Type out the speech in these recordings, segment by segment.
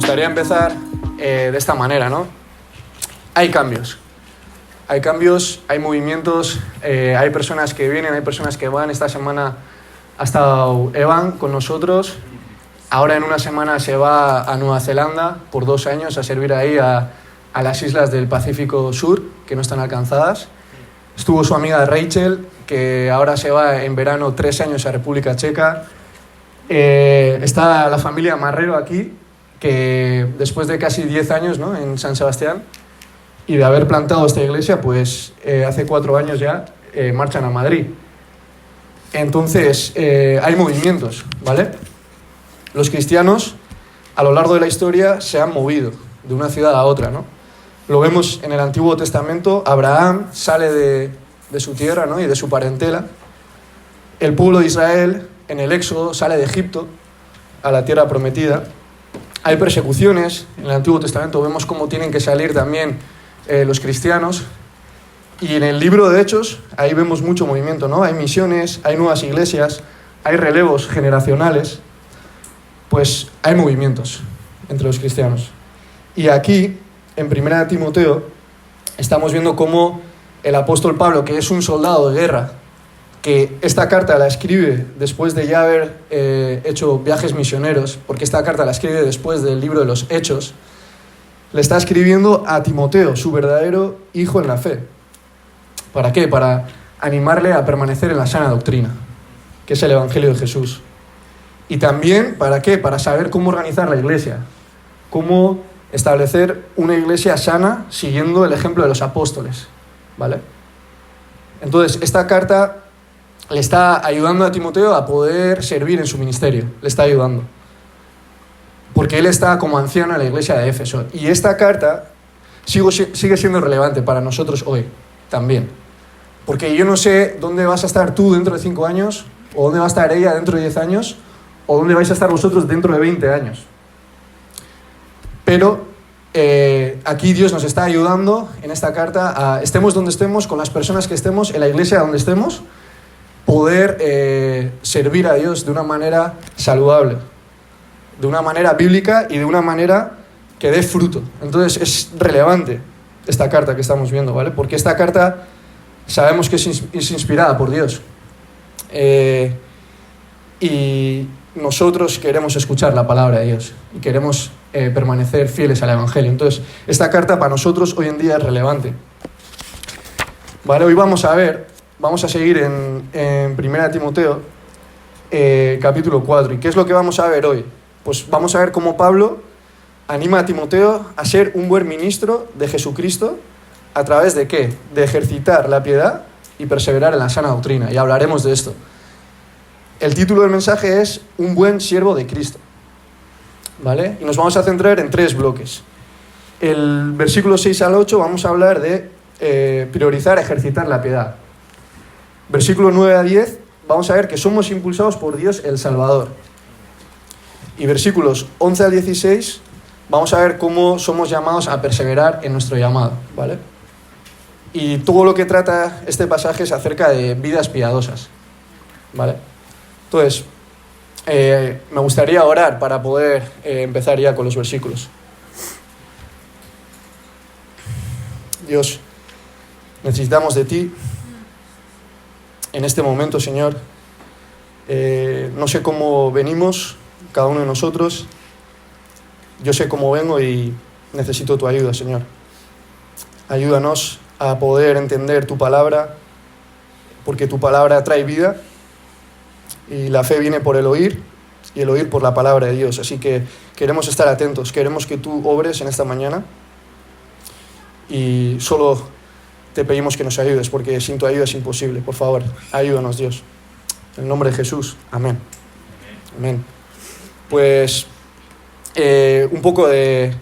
gustaría empezar de esta manera, ¿no? Hay cambios, hay movimientos, hay personas que vienen, hay personas que van. Esta semana ha estado Evan con nosotros. Ahora en una semana se va a Nueva Zelanda por 2 años a servir ahí a las islas del Pacífico Sur, que no están alcanzadas. Estuvo su amiga Rachel, que ahora se va en verano 3 años a República Checa. Está la familia Marrero aquí, que después de casi 10 años, ¿no?, en San Sebastián, y de haber plantado esta iglesia, pues hace 4 años ya marchan a Madrid. Entonces, hay movimientos, ¿vale? Los cristianos, a lo largo de la historia, se han movido de una ciudad a otra, ¿no? Lo vemos en el Antiguo Testamento. Abraham sale de su tierra, ¿no?, y de su parentela. El pueblo de Israel, en el Éxodo, sale de Egipto a la tierra prometida. Hay persecuciones. En el Antiguo Testamento vemos cómo tienen que salir también los cristianos. Y en el libro de Hechos, ahí vemos mucho movimiento, ¿no? Hay misiones, hay nuevas iglesias, hay relevos generacionales. Pues hay movimientos entre los cristianos. Y aquí, en 1 Timoteo, estamos viendo cómo el apóstol Pablo, que es un soldado de guerra, que esta carta la escribe después de ya haber hecho viajes misioneros, porque esta carta la escribe después del libro de los Hechos, le está escribiendo a Timoteo, su verdadero hijo en la fe. ¿Para qué? Para animarle a permanecer en la sana doctrina, que es el Evangelio de Jesús. Y también, ¿para qué? Para saber cómo organizar la iglesia, cómo establecer una iglesia sana siguiendo el ejemplo de los apóstoles, ¿vale? Entonces, esta carta le está ayudando a Timoteo a poder servir en su ministerio, le está ayudando, porque él está como anciano en la iglesia de Éfeso. Y esta carta sigue siendo relevante para nosotros hoy también, porque yo no sé dónde vas a estar tú dentro de 5 años, o dónde va a estar ella dentro de 10 años, o dónde vais a estar vosotros dentro de 20 años. Pero aquí Dios nos está ayudando en esta carta a, estemos donde estemos, con las personas que estemos, en la iglesia donde estemos, poder servir a Dios de una manera saludable, de una manera bíblica y de una manera que dé fruto. Entonces es relevante esta carta que estamos viendo, ¿vale? Porque esta carta sabemos que es inspirada por Dios. Y nosotros queremos escuchar la palabra de Dios y queremos permanecer fieles al Evangelio. Entonces, esta carta para nosotros hoy en día es relevante. Vale, hoy vamos a seguir en 1 Timoteo, capítulo 4. ¿Y qué es lo que vamos a ver hoy? Pues vamos a ver cómo Pablo anima a Timoteo a ser un buen ministro de Jesucristo. ¿A través de qué? De ejercitar la piedad y perseverar en la sana doctrina. Y hablaremos de esto. El título del mensaje es Un buen siervo de Cristo, ¿vale? Y nos vamos a centrar en 3 bloques. El versículo 6 al 8 vamos a hablar de priorizar, ejercitar la piedad. Versículo 9 a 10 vamos a ver que somos impulsados por Dios el Salvador. Y versículos 11 al 16 vamos a ver cómo somos llamados a perseverar en nuestro llamado, ¿vale? Y todo lo que trata este pasaje es acerca de vidas piadosas, ¿vale? Entonces, me gustaría orar para poder empezar ya con los versículos. Dios, necesitamos de ti en este momento, Señor. No sé cómo venimos cada uno de nosotros. Yo sé cómo vengo y necesito tu ayuda, Señor. Ayúdanos a poder entender tu palabra, porque tu palabra trae vida. Y la fe viene por el oír, y el oír por la palabra de Dios. Así que queremos estar atentos, queremos que tú obres en esta mañana. Y solo te pedimos que nos ayudes, porque sin tu ayuda es imposible. Por favor, ayúdanos, Dios. En el nombre de Jesús. Amén. Amén. Pues un poco de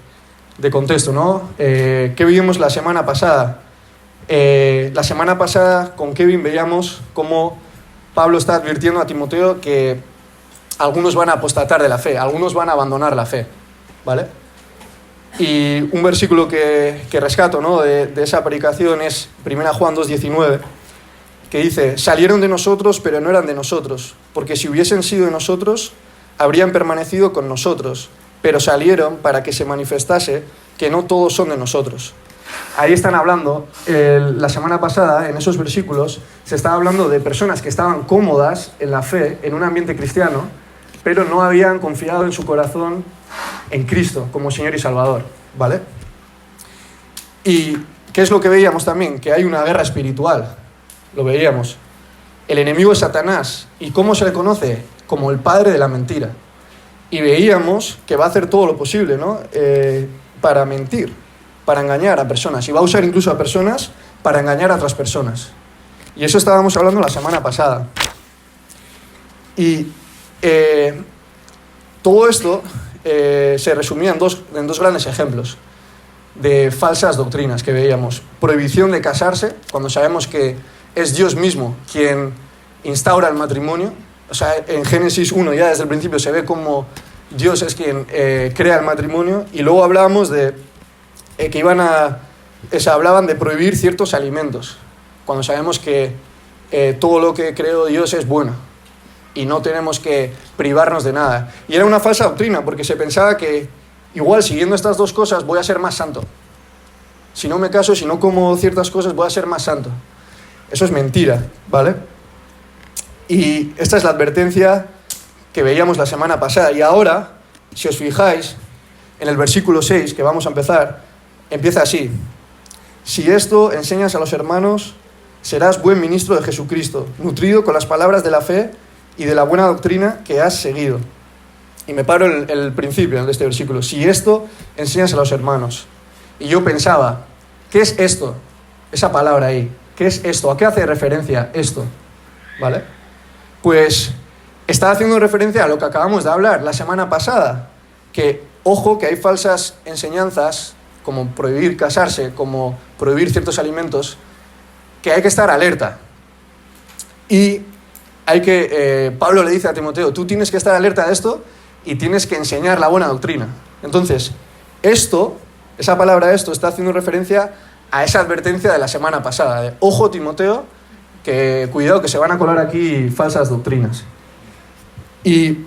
contexto, ¿no? ¿Qué vivimos la semana pasada? La semana pasada con Kevin veíamos cómo Pablo está advirtiendo a Timoteo que algunos van a apostatar de la fe, algunos van a abandonar la fe, ¿vale? Y un versículo que rescato, ¿no?, de esa predicación es 1 Juan 2:19, que dice: salieron de nosotros, pero no eran de nosotros, porque si hubiesen sido de nosotros, habrían permanecido con nosotros, pero salieron para que se manifestase que no todos son de nosotros. Ahí están hablando, la semana pasada, en esos versículos, se estaba hablando de personas que estaban cómodas en la fe, en un ambiente cristiano, pero no habían confiado en su corazón en Cristo como Señor y Salvador, ¿vale? ¿Y qué es lo que veíamos también? Que hay una guerra espiritual, lo veíamos. El enemigo es Satanás, ¿y cómo se le conoce? Como el padre de la mentira. Y veíamos que va a hacer todo lo posible, ¿no? Para mentir, para engañar a personas, y va a usar incluso a personas para engañar a otras personas. Y eso estábamos hablando la semana pasada. Y todo esto se resumía en dos grandes ejemplos de falsas doctrinas que veíamos. Prohibición de casarse, cuando sabemos que es Dios mismo quien instaura el matrimonio. O sea, en Génesis 1 ya desde el principio se ve cómo Dios es quien crea el matrimonio. Y luego hablábamos de que hablaban de prohibir ciertos alimentos, cuando sabemos que todo lo que creó Dios es bueno y no tenemos que privarnos de nada. Y era una falsa doctrina, porque se pensaba que igual siguiendo estas dos cosas voy a ser más santo. Si no me caso, si no como ciertas cosas, voy a ser más santo. Eso es mentira, ¿vale? Y esta es la advertencia que veíamos la semana pasada. Y ahora, si os fijáis, en el versículo 6, que vamos a empezar, empieza así: si esto enseñas a los hermanos, serás buen ministro de Jesucristo, nutrido con las palabras de la fe y de la buena doctrina que has seguido. Y me paro en el principio de este versículo: si esto enseñas a los hermanos. Y yo pensaba, ¿qué es esto? Esa palabra ahí, ¿qué es esto? ¿A qué hace referencia esto? ¿Vale? Pues está haciendo referencia a lo que acabamos de hablar la semana pasada, que, ojo, que hay falsas enseñanzas, como prohibir casarse, como prohibir ciertos alimentos, que hay que estar alerta. Y Pablo le dice a Timoteo, tú tienes que estar alerta de esto y tienes que enseñar la buena doctrina. Entonces, esa palabra esto, está haciendo referencia a esa advertencia de la semana pasada, de, ojo Timoteo, que cuidado que se van a colar aquí falsas doctrinas. Y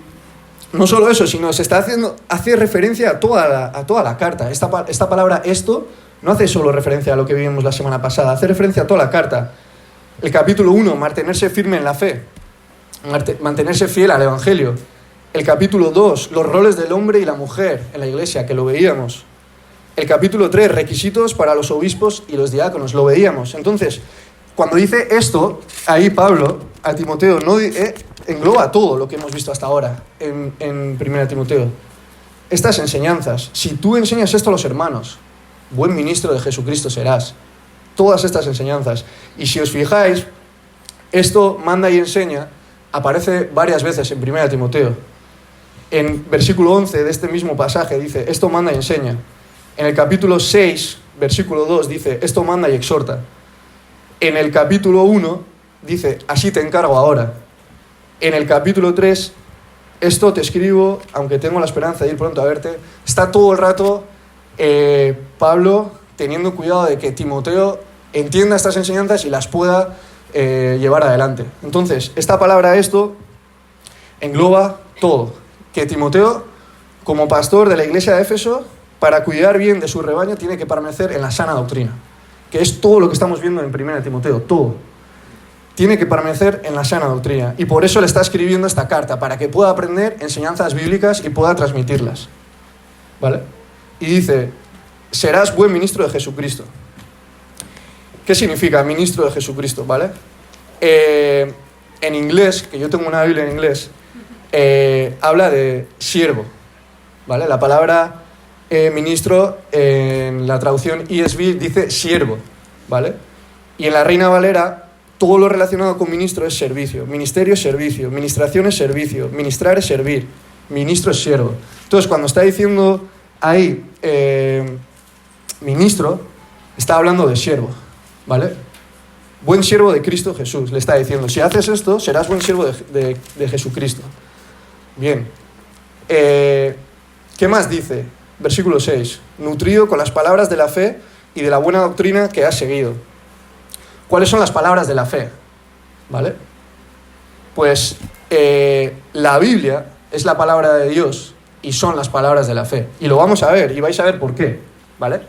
no solo eso, sino hace referencia a toda la carta. Esta palabra esto no hace solo referencia a lo que vimos la semana pasada, hace referencia a toda la carta. El capítulo 1, mantenerse firme en la fe, mantenerse fiel al Evangelio. El capítulo 2, los roles del hombre y la mujer en la iglesia, que lo veíamos. El capítulo 3, requisitos para los obispos y los diáconos, lo veíamos. Entonces, cuando dice esto, ahí Pablo a Timoteo engloba todo lo que hemos visto hasta ahora en 1 Timoteo. Estas enseñanzas, si tú enseñas esto a los hermanos, buen ministro de Jesucristo serás. Todas estas enseñanzas. Y si os fijáis, esto manda y enseña aparece varias veces en 1 Timoteo. En versículo 11 de este mismo pasaje dice, esto manda y enseña. En el capítulo 6, versículo 2 dice, esto manda y exhorta. En el capítulo 1 dice, así te encargo ahora. En el capítulo 3, esto te escribo, aunque tengo la esperanza de ir pronto a verte. Está todo el rato Pablo teniendo cuidado de que Timoteo entienda estas enseñanzas y las pueda llevar adelante. Entonces, esta palabra esto engloba todo. Que Timoteo, como pastor de la iglesia de Éfeso, para cuidar bien de su rebaño, tiene que permanecer en la sana doctrina. Que es todo lo que estamos viendo en 1 Timoteo, todo. Tiene que permanecer en la sana doctrina. Y por eso le está escribiendo esta carta, para que pueda aprender enseñanzas bíblicas y pueda transmitirlas. ¿Vale? Y dice, serás buen ministro de Jesucristo. ¿Qué significa ministro de Jesucristo? ¿Vale? En inglés, que yo tengo una Biblia en inglés, habla de siervo. ¿Vale? La palabra ministro en la traducción ESV dice siervo. ¿Vale? Y en la Reina Valera, todo lo relacionado con ministro es servicio. Ministerio es servicio. Ministración es servicio. Ministrar es servir. Ministro es siervo. Entonces, cuando está diciendo ahí ministro, está hablando de siervo. ¿Vale? Buen siervo de Cristo Jesús, le está diciendo. Si haces esto, serás buen siervo de Jesucristo. Bien. ¿Qué más dice? Versículo 6. Nutrido con las palabras de la fe y de la buena doctrina que has seguido. ¿Cuáles son las palabras de la fe? ¿Vale? Pues la Biblia es la palabra de Dios y son las palabras de la fe. Y lo vamos a ver, y vais a ver por qué, ¿vale?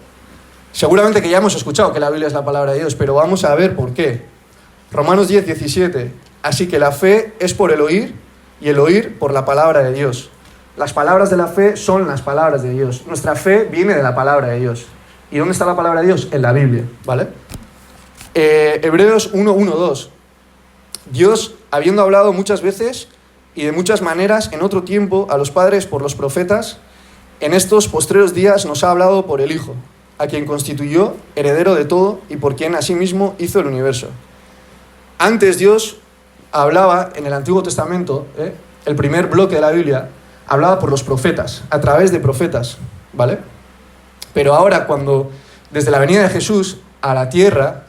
Seguramente que ya hemos escuchado que la Biblia es la palabra de Dios, pero vamos a ver por qué. Romanos 10, 17. Así que la fe es por el oír, y el oír por la palabra de Dios. Las palabras de la fe son las palabras de Dios. Nuestra fe viene de la palabra de Dios. ¿Y dónde está la palabra de Dios? En la Biblia, ¿vale? Hebreos 1, 1, 2. Dios, habiendo hablado muchas veces y de muchas maneras en otro tiempo a los padres por los profetas, en estos postreros días nos ha hablado por el Hijo, a quien constituyó heredero de todo y por quien asimismo hizo el universo. Antes Dios hablaba en el Antiguo Testamento, el primer bloque de la Biblia, hablaba por los profetas, a través de profetas, ¿vale? Pero ahora cuando, desde la venida de Jesús a la tierra,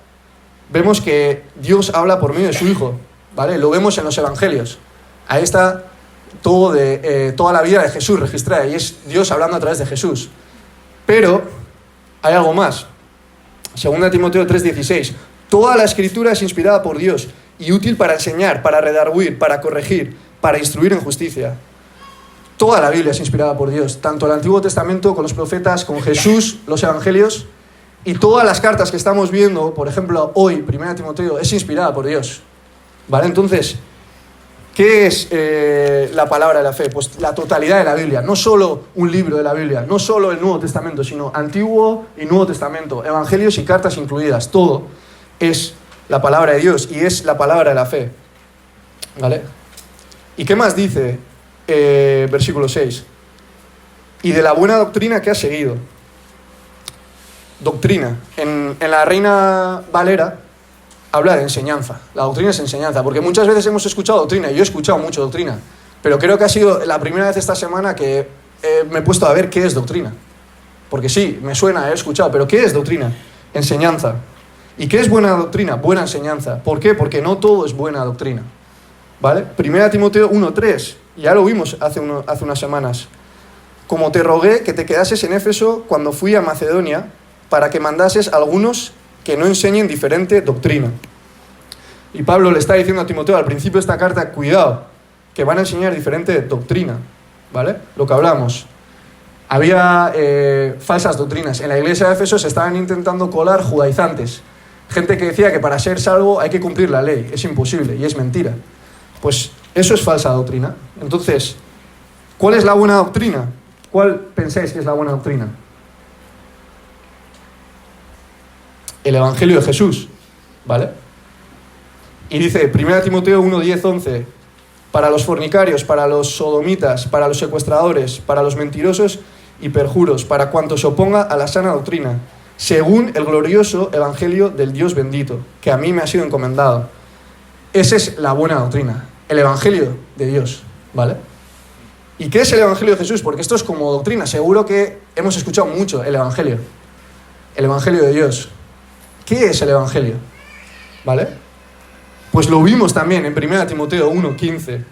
vemos que Dios habla por medio de su Hijo, ¿vale? Lo vemos en los Evangelios. Ahí está toda la vida de Jesús registrada, y es Dios hablando a través de Jesús. Pero hay algo más. 2 Timoteo 3:16. Toda la Escritura es inspirada por Dios y útil para enseñar, para redarguir, para corregir, para instruir en justicia. Toda la Biblia es inspirada por Dios, tanto el Antiguo Testamento con los profetas, con Jesús, los Evangelios, y todas las cartas que estamos viendo, por ejemplo, hoy, 1 Timoteo, es inspirada por Dios. ¿Vale? Entonces, ¿qué es la palabra de la fe? Pues la totalidad de la Biblia, no solo un libro de la Biblia, no solo el Nuevo Testamento, sino Antiguo y Nuevo Testamento, Evangelios y cartas incluidas, todo es la palabra de Dios y es la palabra de la fe. ¿Vale? ¿Y qué más dice versículo 6? Y de la buena doctrina que has seguido. Doctrina. En la Reina Valera habla de enseñanza. La doctrina es enseñanza, porque muchas veces hemos escuchado doctrina, y yo he escuchado mucho doctrina, pero creo que ha sido la primera vez esta semana que me he puesto a ver qué es doctrina. Porque sí, me suena, he escuchado, pero ¿qué es doctrina? Enseñanza. ¿Y qué es buena doctrina? Buena enseñanza. ¿Por qué? Porque no todo es buena doctrina. ¿Vale? 1 Timoteo 1:3, ya lo vimos hace unas semanas. Como te rogué que te quedases en Éfeso cuando fui a Macedonia, para que mandases a algunos que no enseñen diferente doctrina. Y Pablo le está diciendo a Timoteo al principio de esta carta, cuidado, que van a enseñar diferente doctrina, ¿vale? Lo que hablamos. Había falsas doctrinas. En la iglesia de Éfeso se estaban intentando colar judaizantes. Gente que decía que para ser salvo hay que cumplir la ley. Es imposible y es mentira. Pues eso es falsa doctrina. Entonces, ¿cuál es la buena doctrina? ¿Cuál pensáis que es la buena doctrina? El Evangelio de Jesús, ¿vale? Y dice, 1 Timoteo 1, 10, 11, para los fornicarios, para los sodomitas, para los secuestradores, para los mentirosos y perjuros, para cuantos se oponga a la sana doctrina, según el glorioso Evangelio del Dios bendito, que a mí me ha sido encomendado. Esa es la buena doctrina, el Evangelio de Dios, ¿vale? ¿Y qué es el Evangelio de Jesús? Porque esto es como doctrina, seguro que hemos escuchado mucho el Evangelio de Dios. ¿Qué es el Evangelio? ¿Vale? Pues lo vimos también en 1 Timoteo 1:15.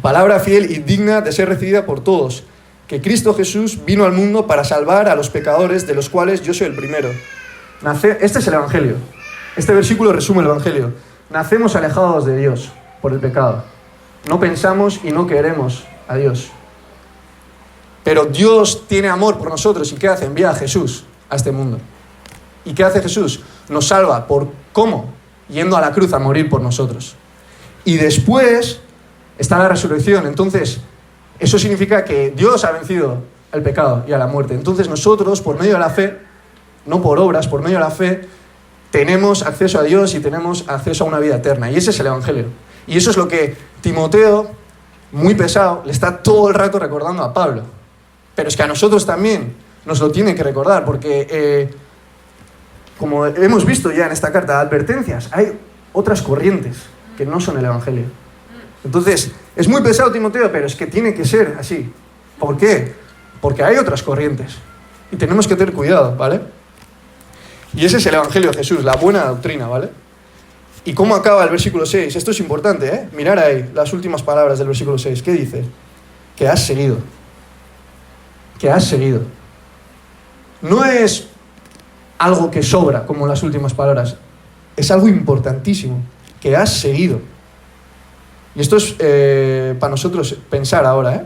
Palabra fiel y digna de ser recibida por todos, que Cristo Jesús vino al mundo para salvar a los pecadores, de los cuales yo soy el primero. Este es el Evangelio. Este versículo resume el Evangelio. Nacemos alejados de Dios por el pecado. No pensamos y no queremos a Dios. Pero Dios tiene amor por nosotros, ¿y qué hace? Envía a Jesús a este mundo. ¿Y qué hace Jesús? Nos salva. ¿Por cómo? Yendo a la cruz a morir por nosotros. Y después está la resurrección. Entonces, eso significa que Dios ha vencido el pecado y a la muerte. Entonces nosotros, por medio de la fe, no por obras, por medio de la fe, tenemos acceso a Dios y tenemos acceso a una vida eterna. Y ese es el Evangelio. Y eso es lo que Timoteo, muy pesado, le está todo el rato recordando a Pablo. Pero es que a nosotros también nos lo tiene que recordar, porque como hemos visto ya en esta carta de advertencias, hay otras corrientes que no son el Evangelio. Entonces, es muy pesado Timoteo, pero es que tiene que ser así. ¿Por qué? Porque hay otras corrientes y tenemos que tener cuidado, ¿vale? Y ese es el Evangelio de Jesús, la buena doctrina, ¿vale? ¿Y cómo acaba el versículo 6? Esto es importante, ¿eh? Mirar ahí las últimas palabras del versículo 6. ¿Qué dice? Que has seguido. Que has seguido. No es algo que sobra, como las últimas palabras. Es algo importantísimo. Que has seguido. Y esto es para nosotros pensar ahora, ¿eh?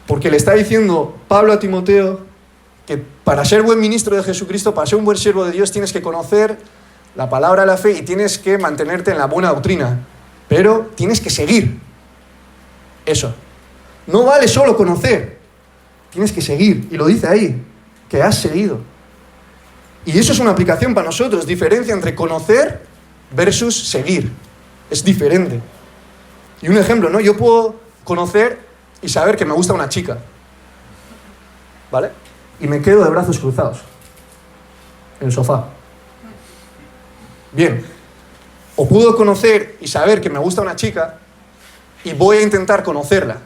Porque le está diciendo Pablo a Timoteo que para ser buen ministro de Jesucristo, para ser un buen siervo de Dios, tienes que conocer la palabra de la fe y tienes que mantenerte en la buena doctrina. Pero tienes que seguir eso. No vale solo conocer, tienes que seguir. Y lo dice ahí, que has seguido. Y eso es una aplicación para nosotros, diferencia entre conocer versus seguir. Es diferente. Y un ejemplo, ¿no? Yo puedo conocer y saber que me gusta una chica, ¿vale? Y me quedo de brazos cruzados en el sofá. Bien. O puedo conocer y saber que me gusta una chica y voy a intentar conocerla.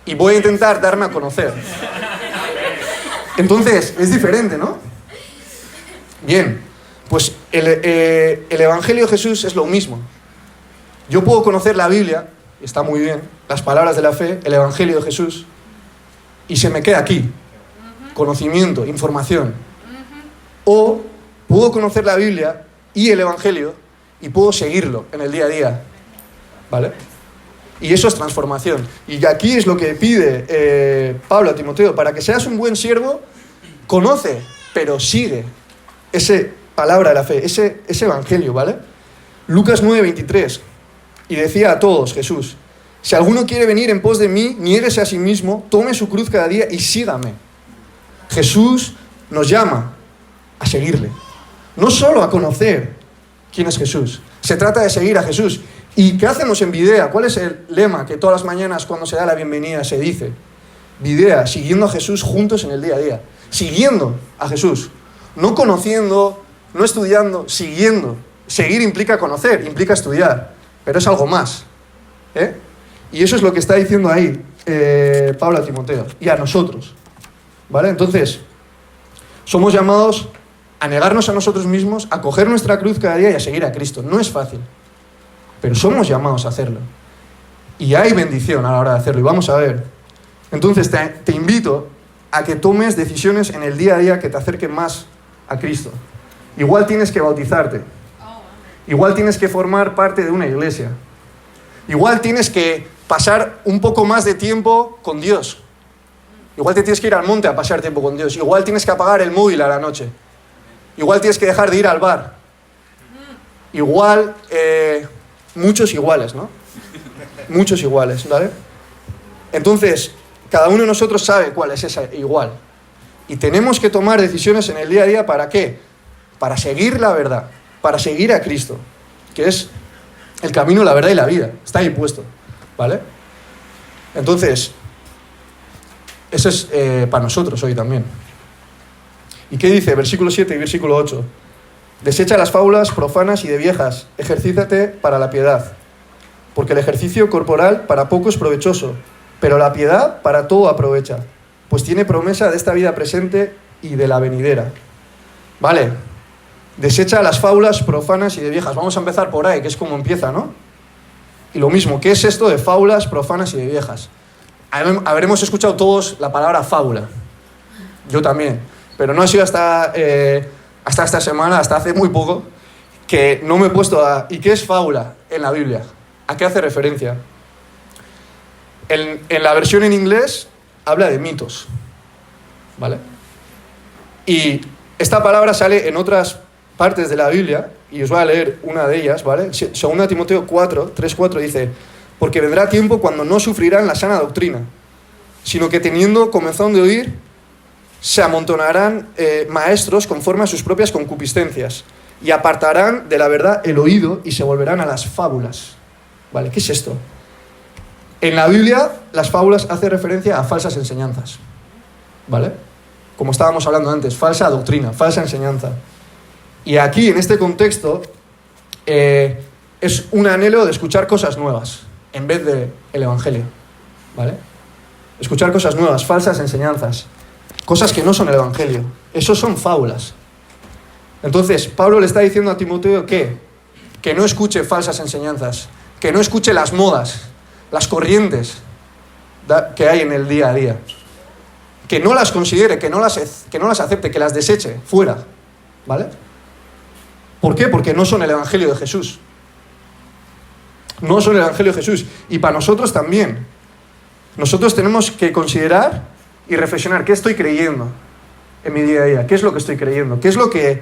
Y voy a intentar darme a conocer. Entonces, es diferente, ¿no? Bien, pues el Evangelio de Jesús es lo mismo. Yo puedo conocer la Biblia, y está muy bien, las palabras de la fe, el Evangelio de Jesús, y se me queda aquí. Conocimiento, información. O puedo conocer la Biblia y el Evangelio y puedo seguirlo en el día a día. ¿Vale? Y eso es transformación. Y aquí es lo que pide Pablo a Timoteo. Para que seas un buen siervo, conoce, pero sigue esa palabra de la fe, ese Evangelio, ¿vale? Lucas 9:23. Y decía a todos Jesús: si alguno quiere venir en pos de mí, niéguese a sí mismo, tome su cruz cada día y sígame. Jesús nos llama a seguirle. No solo a conocer quién es Jesús. Se trata de seguir a Jesús. ¿Y qué hacemos en Videa? ¿Cuál es el lema que todas las mañanas cuando se da la bienvenida se dice? Videa, siguiendo a Jesús juntos en el día a día. Siguiendo a Jesús. No conociendo, no estudiando, siguiendo. Seguir implica conocer, implica estudiar. Pero es algo más. Y eso es lo que está diciendo ahí Pablo a Timoteo. Y a nosotros. ¿Vale? Entonces, somos llamados a negarnos a nosotros mismos, a coger nuestra cruz cada día y a seguir a Cristo. No es fácil. Pero somos llamados a hacerlo. Y hay bendición a la hora de hacerlo. Y vamos a ver. Entonces te invito a que tomes decisiones en el día a día que te acerquen más a Cristo. Igual tienes que bautizarte. Igual tienes que formar parte de una iglesia. Igual tienes que pasar un poco más de tiempo con Dios. Igual te tienes que ir al monte a pasar tiempo con Dios. Igual tienes que apagar el móvil a la noche. Igual tienes que dejar de ir al bar. Igual... muchos iguales, ¿no? Muchos iguales, ¿vale? Entonces, cada uno de nosotros sabe cuál es esa igual. Y tenemos que tomar decisiones en el día a día, ¿para qué? Para seguir la verdad, para seguir a Cristo, que es el camino, la verdad y la vida. Está ahí puesto, ¿vale? Entonces, eso es para nosotros hoy también. ¿Y qué dice? Versículo 7 y versículo 8. Desecha las fábulas profanas y de viejas, ejercítate para la piedad, porque el ejercicio corporal para poco es provechoso, pero la piedad para todo aprovecha, pues tiene promesa de esta vida presente y de la venidera. Vale, desecha las fábulas profanas y de viejas. Vamos a empezar por ahí, que es como empieza, ¿no? Y lo mismo, ¿qué es esto de fábulas profanas y de viejas? Habremos escuchado todos la palabra fábula. Yo también, pero no ha sido hasta esta semana, hasta hace muy poco, que no me he puesto a... ¿Y qué es fábula en la Biblia? ¿A qué hace referencia? En la versión en inglés habla de mitos, ¿vale? Y esta palabra sale en otras partes de la Biblia, y os voy a leer una de ellas, ¿vale? 2 Timoteo 3:4 dice: porque vendrá tiempo cuando no sufrirán la sana doctrina, sino que teniendo comezón de oír, se amontonarán maestros conforme a sus propias concupiscencias y apartarán de la verdad el oído y se volverán a las fábulas. ¿Vale? ¿Qué es esto? En la Biblia, las fábulas hacen referencia a falsas enseñanzas. ¿Vale? Como estábamos hablando antes, falsa doctrina, falsa enseñanza. Y aquí, en este contexto, es un anhelo de escuchar cosas nuevas en vez del Evangelio. ¿Vale? Escuchar cosas nuevas, falsas enseñanzas. Cosas que no son el Evangelio. Eso son fábulas. Entonces, Pablo le está diciendo a Timoteo que no escuche falsas enseñanzas, que no escuche las modas, las corrientes que hay en el día a día. Que no las considere, que no las acepte, que las deseche fuera. ¿Vale? ¿Por qué? Porque no son el Evangelio de Jesús. No son el Evangelio de Jesús. Y para nosotros también. nosotros tenemos que considerar y reflexionar qué estoy creyendo en mi día a día, qué es lo que estoy creyendo, qué es lo que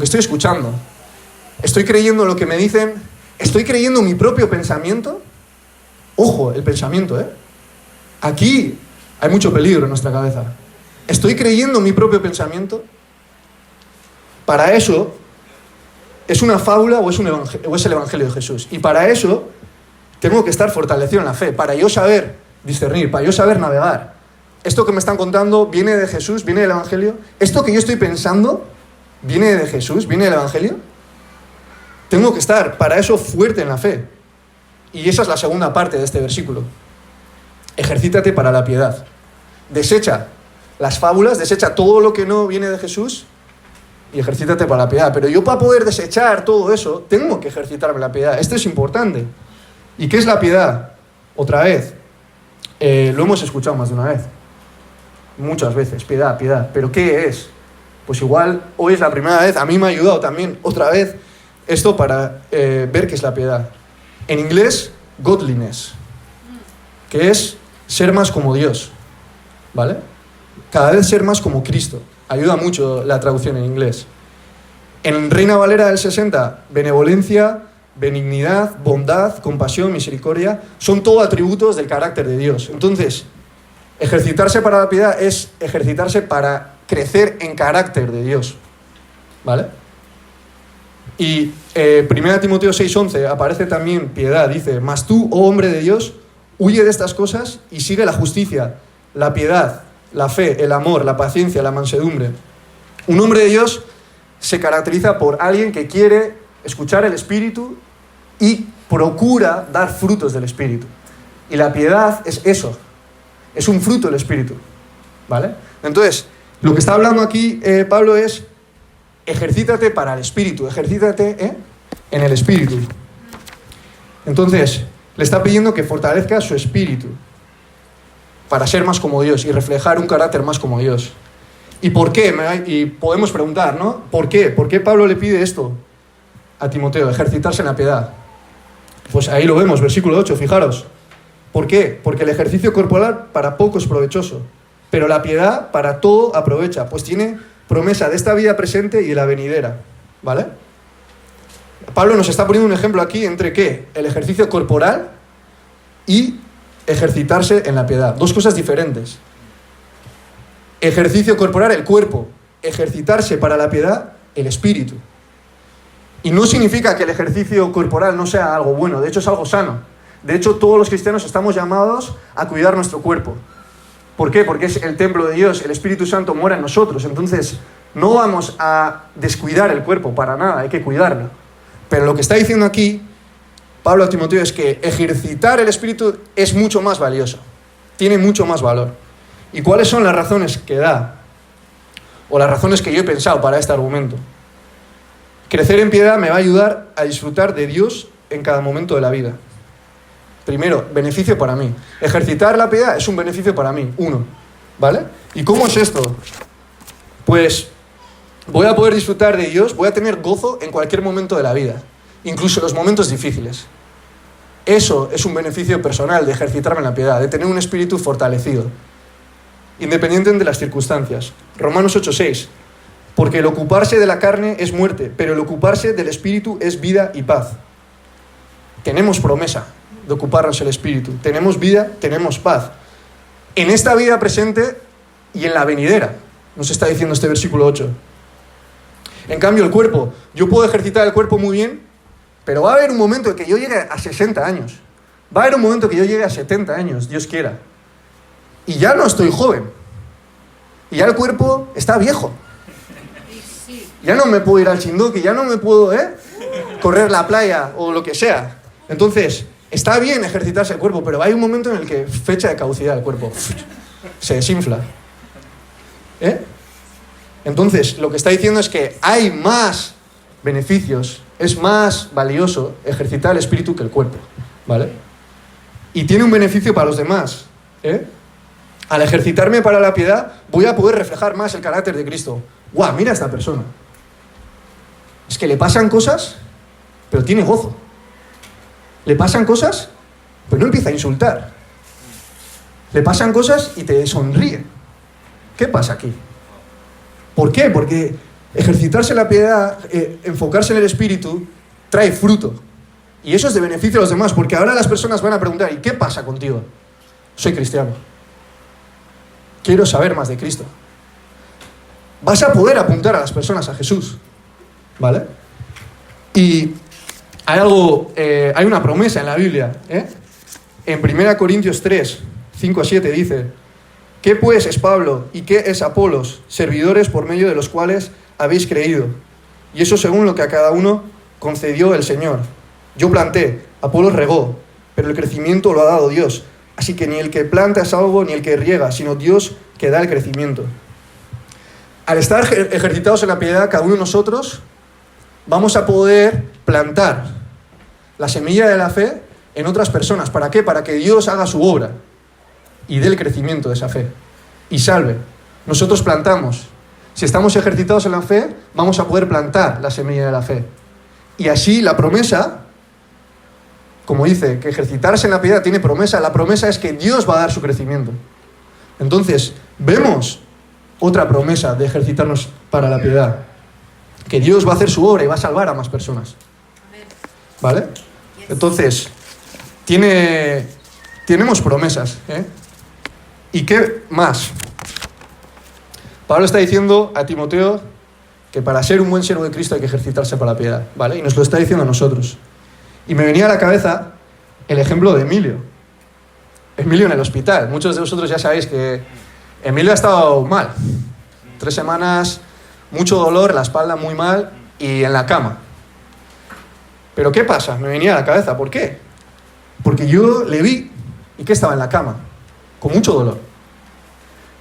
estoy escuchando. ¿Estoy creyendo lo que me dicen? ¿Estoy creyendo mi propio pensamiento? Ojo, el pensamiento, ¿eh? Aquí hay mucho peligro en nuestra cabeza. ¿Estoy creyendo mi propio pensamiento? Para eso, ¿es una fábula o es el Evangelio de Jesús? Y para eso, tengo que estar fortalecido en la fe, para yo saber discernir, para yo saber navegar. ¿Esto que me están contando viene de Jesús, viene del Evangelio? ¿Esto que yo estoy pensando viene de Jesús, viene del Evangelio? Tengo que estar, para eso, fuerte en la fe. Y esa es la segunda parte de este versículo. Ejercítate para la piedad. Desecha las fábulas, desecha todo lo que no viene de Jesús y ejercítate para la piedad. Pero yo, para poder desechar todo eso, tengo que ejercitarme la piedad. Esto es importante. ¿Y qué es la piedad? Otra vez, lo hemos escuchado más de una vez. Muchas veces, piedad, piedad. ¿Pero qué es? Pues igual hoy es la primera vez, a mí me ha ayudado también otra vez esto para ver qué es la piedad. En inglés, godliness, que es ser más como Dios, ¿vale? Cada vez ser más como Cristo. Ayuda mucho la traducción en inglés. En Reina Valera del 60, benevolencia, benignidad, bondad, compasión, misericordia, son todo atributos del carácter de Dios. Entonces, ejercitarse para la piedad es ejercitarse para crecer en carácter de Dios, ¿vale? Y 1 Timoteo 6:11 aparece también piedad, dice: mas tú, oh hombre de Dios, huye de estas cosas y sigue la justicia, la piedad, la fe, el amor, la paciencia, la mansedumbre. Un hombre de Dios se caracteriza por alguien que quiere escuchar el Espíritu y procura dar frutos del Espíritu. Y la piedad es eso, es un fruto del Espíritu, ¿vale? Entonces, lo que está hablando aquí Pablo es: ejercítate para el Espíritu, ejercítate en el Espíritu. Entonces, le está pidiendo que fortalezca su espíritu para ser más como Dios y reflejar un carácter más como Dios. ¿Y por qué? Y podemos preguntar, ¿no? ¿Por qué? ¿Por qué Pablo le pide esto a Timoteo, ejercitarse en la piedad? Pues ahí lo vemos, versículo 8, fijaros. ¿Por qué? Porque el ejercicio corporal para poco es provechoso, pero la piedad para todo aprovecha, pues tiene promesa de esta vida presente y de la venidera, ¿vale? Pablo nos está poniendo un ejemplo aquí entre ¿qué? El ejercicio corporal y ejercitarse en la piedad. Dos cosas diferentes. Ejercicio corporal, el cuerpo. Ejercitarse para la piedad, el espíritu. Y no significa que el ejercicio corporal no sea algo bueno, de hecho es algo sano. De hecho, todos los cristianos estamos llamados a cuidar nuestro cuerpo. ¿Por qué? Porque es el templo de Dios, el Espíritu Santo mora en nosotros. Entonces, no vamos a descuidar el cuerpo para nada, hay que cuidarlo. Pero lo que está diciendo aquí Pablo a Timoteo es que ejercitar el Espíritu es mucho más valioso, tiene mucho más valor. ¿Y cuáles son las razones que da? O las razones que yo he pensado para este argumento. Crecer en piedad me va a ayudar a disfrutar de Dios en cada momento de la vida. Primero, beneficio para mí. Ejercitar la piedad es un beneficio para mí, uno, ¿vale? ¿Y cómo es esto? Pues voy a poder disfrutar de Dios, voy a tener gozo en cualquier momento de la vida, incluso en los momentos difíciles. Eso es un beneficio personal de ejercitarme en la piedad, de tener un espíritu fortalecido, independiente de las circunstancias. Romanos 8:6. Porque el ocuparse de la carne es muerte, pero el ocuparse del espíritu es vida y paz. Tenemos promesa de ocuparnos el espíritu. Tenemos vida, tenemos paz. En esta vida presente y en la venidera, nos está diciendo este versículo 8. En cambio, el cuerpo, yo puedo ejercitar el cuerpo muy bien, pero va a haber un momento en que yo llegue a 60 años. Va a haber un momento que yo llegue a 70 años, Dios quiera. Y ya no estoy joven. Y ya el cuerpo está viejo. Ya no me puedo ir al Chindoki, ya no me puedo correr la playa o lo que sea. Entonces, está bien ejercitarse el cuerpo, pero hay un momento en el que fecha de caducidad del cuerpo se desinfla. Entonces, lo que está diciendo es que hay más beneficios, es más valioso ejercitar el espíritu que el cuerpo, ¿vale? Y tiene un beneficio para los demás, Al ejercitarme para la piedad, voy a poder reflejar más el carácter de Cristo. ¡Guau! Mira a esta persona. Es que le pasan cosas, pero tiene gozo. Le pasan cosas, Pero no empieza a insultar. Le pasan cosas y te sonríe. ¿Qué pasa aquí? ¿Por qué? Porque ejercitarse la piedad, enfocarse en el Espíritu, trae fruto. Y eso es de beneficio a los demás, porque ahora las personas van a preguntar, ¿y qué pasa contigo? Soy cristiano. Quiero saber más de Cristo. Vas a poder apuntar a las personas a Jesús. ¿Vale? Y hay una promesa en la Biblia, ¿eh? En 1 Corintios 3, 5 a 7 dice: ¿qué pues es Pablo y qué es Apolos, servidores por medio de los cuales habéis creído? Y eso según lo que a cada uno concedió el Señor. Yo planté, Apolos regó, pero el crecimiento lo ha dado Dios. Así que ni el que planta es salvo, ni el que riega, sino Dios que da el crecimiento. Al estar ejercitados en la piedad, cada uno de nosotros vamos a poder plantar la semilla de la fe en otras personas. ¿Para qué? Para que Dios haga su obra y dé el crecimiento de esa fe y salve. Nosotros plantamos. Si estamos ejercitados en la fe, vamos a poder plantar la semilla de la fe. Y así la promesa, como dice, que ejercitarse en la piedad tiene promesa, la promesa es que Dios va a dar su crecimiento. Entonces, vemos otra promesa de ejercitarnos para la piedad, que Dios va a hacer su obra y va a salvar a más personas. ¿Vale? Entonces, tenemos promesas, ¿eh? ¿Y qué más? Pablo está diciendo a Timoteo que para ser un buen siervo de Cristo hay que ejercitarse para la piedad, ¿vale? Y nos lo está diciendo a nosotros. Y me venía a la cabeza el ejemplo de Emilio. Emilio en el hospital. Muchos de vosotros ya sabéis que Emilio ha estado mal. 3 semanas, mucho dolor, la espalda muy mal y en la cama. ¿Pero qué pasa? Me venía a la cabeza. ¿Por qué? Porque yo le vi y que estaba en la cama, con mucho dolor.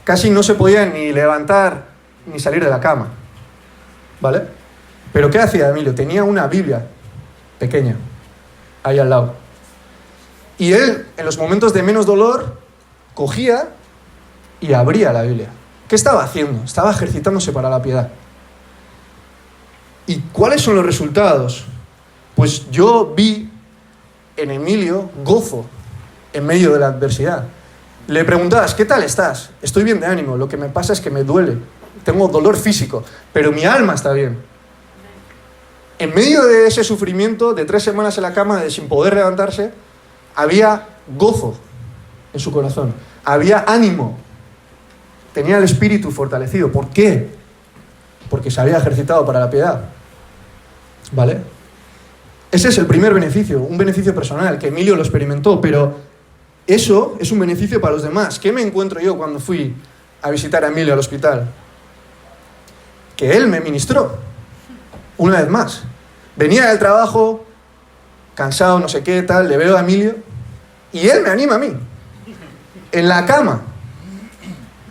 Casi no se podía ni levantar ni salir de la cama. ¿Vale? ¿Pero qué hacía Emilio? Tenía una Biblia pequeña ahí al lado. Y él, en los momentos de menos dolor, cogía y abría la Biblia. ¿Qué estaba haciendo? Estaba ejercitándose para la piedad. ¿Y cuáles son los resultados? Pues yo vi en Emilio gozo en medio de la adversidad. Le preguntabas, ¿qué tal estás? Estoy bien de ánimo, lo que me pasa es que me duele. Tengo dolor físico, pero mi alma está bien. En medio de ese sufrimiento de 3 semanas en la cama, de sin poder levantarse, había gozo en su corazón. Había ánimo. Tenía el espíritu fortalecido. ¿Por qué? Porque se había ejercitado para la piedad. ¿Vale? Ese es el primer beneficio, un beneficio personal, que Emilio lo experimentó, pero eso es un beneficio para los demás. ¿Qué me encuentro yo cuando fui a visitar a Emilio al hospital? Que él me ministró, una vez más. Venía del trabajo, cansado, no sé qué, tal, le veo a Emilio, y él me anima a mí, en la cama.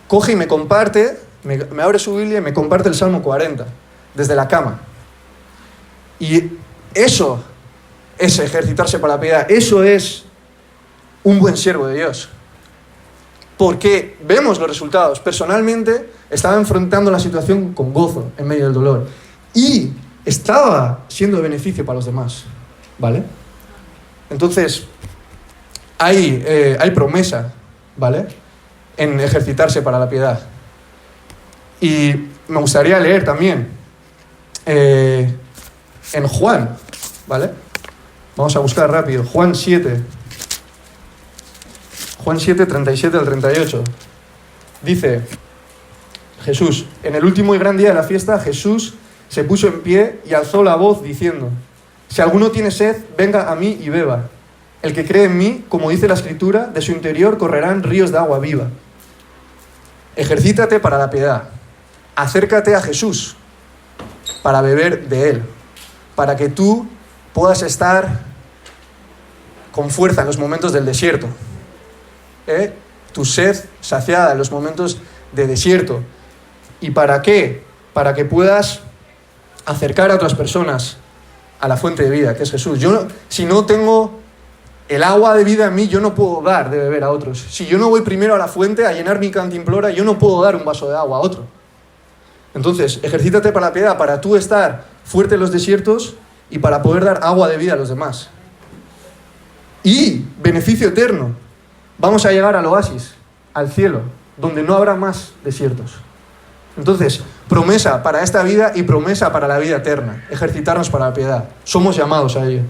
Coge y me comparte, me abre su Biblia y me comparte el Salmo 40, desde la cama. Y eso es ejercitarse para la piedad, eso es un buen siervo de Dios. Porque vemos los resultados. Personalmente estaba enfrentando la situación con gozo en medio del dolor. Y estaba siendo de beneficio para los demás. ¿Vale? Entonces, hay promesa, ¿vale?, en ejercitarse para la piedad. Y me gustaría leer también en Juan, ¿vale? Vamos a buscar rápido. Juan 7, 37 al 38. Dice Jesús: en el último y gran día de la fiesta, Jesús se puso en pie y alzó la voz diciendo: si alguno tiene sed, venga a mí y beba. El que cree en mí, como dice la Escritura, de su interior correrán ríos de agua viva. Ejercítate para la piedad. Acércate a Jesús para beber de Él, para que tú puedas estar con fuerza en los momentos del desierto. Tu sed saciada en los momentos de desierto. ¿Y para qué? Para que puedas acercar a otras personas a la fuente de vida, que es Jesús. Si no tengo el agua de vida en mí, yo no puedo dar de beber a otros. Si yo no voy primero a la fuente a llenar mi cantimplora, yo no puedo dar un vaso de agua a otro. Entonces, ejercítate para la piedad, para tú estar fuerte en los desiertos y para poder dar agua de vida a los demás. Y beneficio eterno. Vamos a llegar al oasis, al cielo, donde no habrá más desiertos. Entonces, promesa para esta vida y promesa para la vida eterna. Ejercitarnos para la piedad. Somos llamados a ello.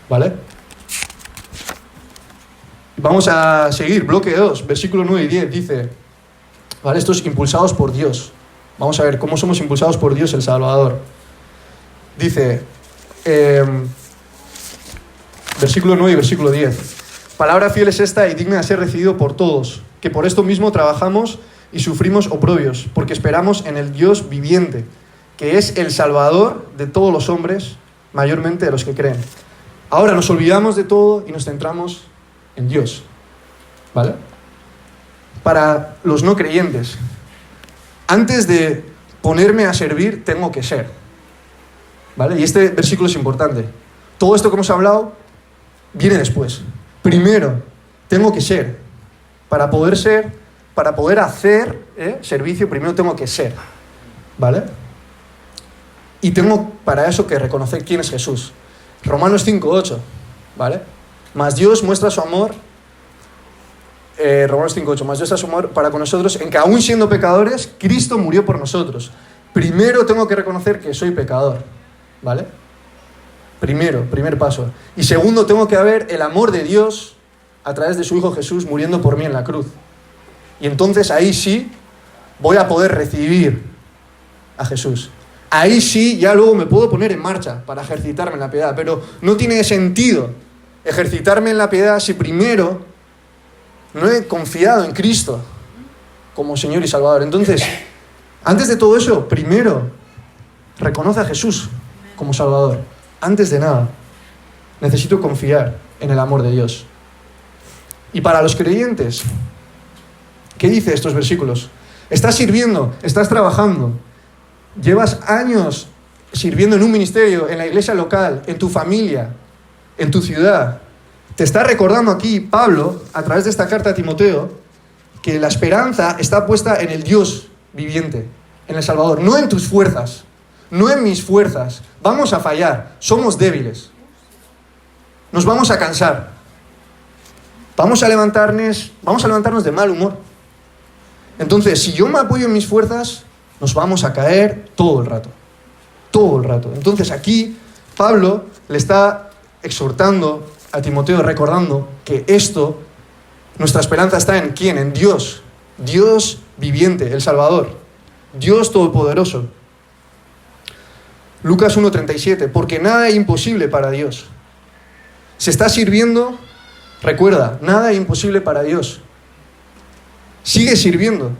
¿Vale? Vamos a seguir. Bloque 2, versículo 9 y 10 dice, ¿vale? Estos impulsados por Dios. Vamos a ver cómo somos impulsados por Dios el Salvador. Dice, versículo 9 y versículo 10. Palabra fiel es esta y digna de ser recibido por todos, que por esto mismo trabajamos y sufrimos oprobios, porque esperamos en el Dios viviente, que es el Salvador de todos los hombres, mayormente de los que creen. Ahora nos olvidamos de todo y nos centramos en Dios, ¿vale? Para los no creyentes, antes de ponerme a servir, tengo que ser, ¿vale? Y este versículo es importante. Todo esto que hemos hablado viene después. Primero, tengo que ser. Para poder ser, para poder hacer servicio, primero tengo que ser, ¿vale? Y tengo para eso que reconocer quién es Jesús. Romanos 5:8, ¿vale? Mas Dios muestra su amor, Romanos 5:8, mas Dios muestra su amor para con nosotros, en que aún siendo pecadores, Cristo murió por nosotros. Primero tengo que reconocer que soy pecador, ¿vale? Primer paso. Y segundo, tengo que ver el amor de Dios a través de su Hijo Jesús muriendo por mí en la cruz. Y entonces ahí sí voy a poder recibir a Jesús. Ahí sí ya luego me puedo poner en marcha para ejercitarme en la piedad. Pero no tiene sentido ejercitarme en la piedad si primero no he confiado en Cristo como Señor y Salvador. Entonces, antes de todo eso, primero reconoce a Jesús como Salvador. Antes de nada, necesito confiar en el amor de Dios. Y para los creyentes, ¿qué dice estos versículos? Estás sirviendo, estás trabajando, llevas años sirviendo en un ministerio, en la iglesia local, en tu familia, en tu ciudad. Te está recordando aquí Pablo, a través de esta carta a Timoteo, que la esperanza está puesta en el Dios viviente, en el Salvador, no en tus fuerzas, no en mis fuerzas. Vamos a fallar, somos débiles, nos vamos a cansar, vamos a levantarnos de mal humor. Entonces, si yo me apoyo en mis fuerzas, nos vamos a caer todo el rato. Entonces aquí Pablo le está exhortando a Timoteo, recordando que nuestra esperanza está en ¿quién? En Dios. Dios viviente, el Salvador. Dios todopoderoso. Lucas 1:37, porque nada es imposible para Dios. Se está sirviendo, recuerda, nada es imposible para Dios. Sigue sirviendo,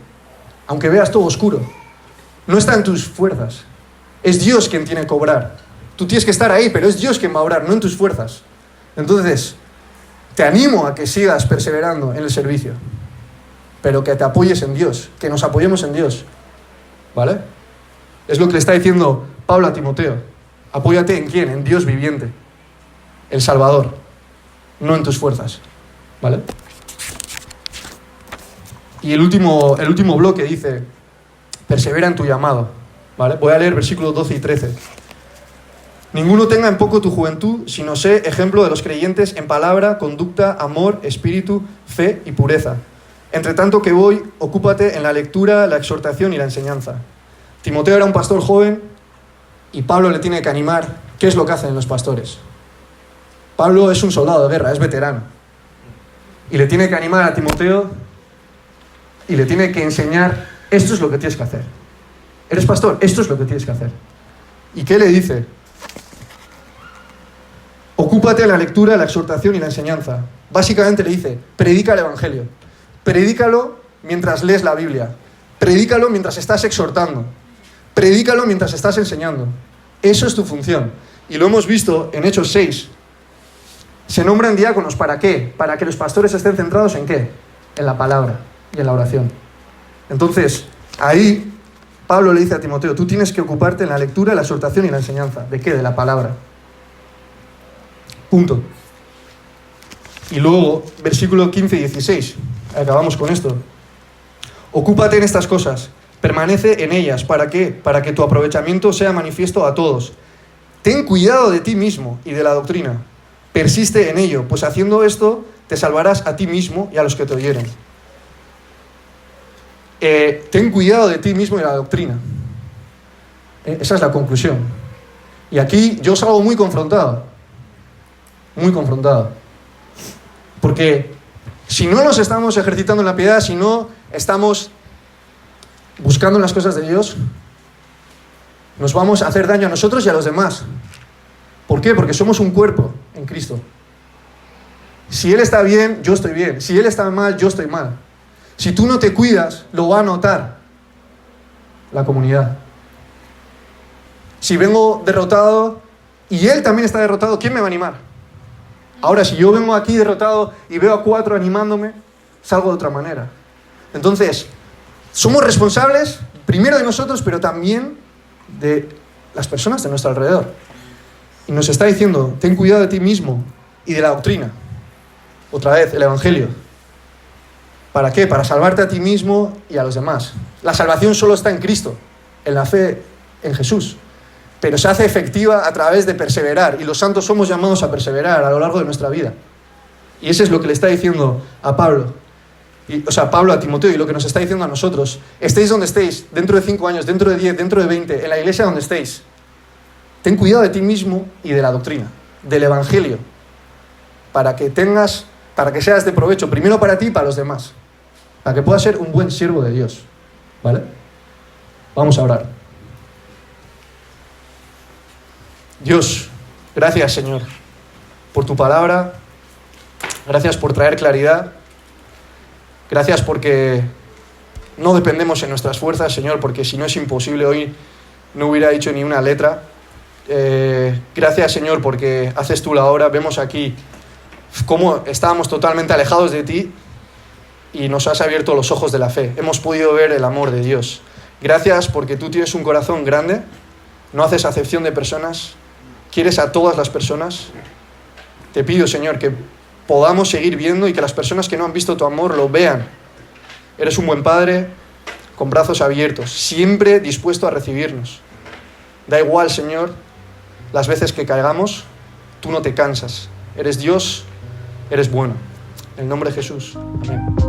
aunque veas todo oscuro. No está en tus fuerzas. Es Dios quien tiene que obrar. Tú tienes que estar ahí, pero es Dios quien va a obrar, no en tus fuerzas. Entonces, te animo a que sigas perseverando en el servicio, pero que te apoyes en Dios, que nos apoyemos en Dios, ¿vale? Es lo que le está diciendo Pablo a Timoteo. Apóyate en quién, en Dios viviente, el Salvador, no en tus fuerzas, ¿vale? Y el último bloque dice, persevera en tu llamado, ¿vale? Voy a leer versículos 12 y 13. Ninguno tenga en poco tu juventud, sino sé ejemplo de los creyentes en palabra, conducta, amor, espíritu, fe y pureza. Entre tanto que voy, ocúpate en la lectura, la exhortación y la enseñanza. Timoteo era un pastor joven y Pablo le tiene que animar. ¿Qué es lo que hacen los pastores? Pablo es un soldado de guerra, es veterano. Y le tiene que animar a Timoteo y le tiene que enseñar, esto es lo que tienes que hacer. Eres pastor, esto es lo que tienes que hacer. ¿Y qué le dice? Ocúpate en la lectura, la exhortación y la enseñanza. Básicamente le dice, predica el Evangelio. Predícalo mientras lees la Biblia. Predícalo mientras estás exhortando. Predícalo mientras estás enseñando. Eso es tu función. Y lo hemos visto en Hechos 6. Se nombran diáconos, ¿para qué? Para que los pastores estén centrados ¿en qué? En la palabra y en la oración. Entonces, ahí Pablo le dice a Timoteo, tú tienes que ocuparte en la lectura, la exhortación y la enseñanza. ¿De qué? De la palabra. Punto. Y luego, versículo 15 y 16. Acabamos con esto. Ocúpate en estas cosas, permanece en ellas. ¿Para qué? Para que tu aprovechamiento sea manifiesto a todos. Ten cuidado de ti mismo y de la doctrina. Persiste en ello, pues haciendo esto te salvarás a ti mismo y a los que te oyeren. Ten cuidado de ti mismo y de la doctrina. Esa es la conclusión. Y aquí yo salgo muy confrontado. Muy confrontado. Porque si no nos estamos ejercitando en la piedad, si no estamos buscando las cosas de Dios, nos vamos a hacer daño a nosotros y a los demás. ¿Por qué? Porque somos un cuerpo en Cristo. Si Él está bien, yo estoy bien. Si Él está mal, yo estoy mal. Si tú no te cuidas, lo va a notar la comunidad. Si vengo derrotado y Él también está derrotado, ¿quién me va a animar? Ahora, si yo vengo aquí derrotado y veo a 4 animándome, salgo de otra manera. Entonces, somos responsables primero de nosotros, pero también de las personas de nuestro alrededor. Y nos está diciendo, ten cuidado de ti mismo y de la doctrina. Otra vez, el Evangelio. ¿Para qué? Para salvarte a ti mismo y a los demás. La salvación solo está en Cristo, en la fe en Jesús. Pero se hace efectiva a través de perseverar. Y los santos somos llamados a perseverar a lo largo de nuestra vida. Y eso es lo que le está diciendo a Pablo. Pablo a Timoteo, y lo que nos está diciendo a nosotros. Estéis donde estéis, dentro de 5 años, dentro de 10, dentro de 20, en la iglesia donde estéis. Ten cuidado de ti mismo y de la doctrina, del Evangelio, para que seas de provecho, primero para ti y para los demás, para que puedas ser un buen siervo de Dios. ¿Vale? Vamos a orar. Dios, gracias, Señor, por tu palabra, gracias por traer claridad, gracias porque no dependemos en nuestras fuerzas, Señor, porque si no es imposible hoy no hubiera dicho ni una letra. Gracias, Señor, porque haces tú la obra. Vemos aquí cómo estábamos totalmente alejados de ti y nos has abierto los ojos de la fe. Hemos podido ver el amor de Dios. Gracias porque tú tienes un corazón grande, no haces acepción de personas, quieres a todas las personas. Te pido, Señor, que podamos seguir viendo y que las personas que no han visto tu amor lo vean. Eres un buen Padre con brazos abiertos, siempre dispuesto a recibirnos. Da igual, Señor, las veces que caigamos, tú no te cansas. Eres Dios, eres bueno. En el nombre de Jesús. Amén.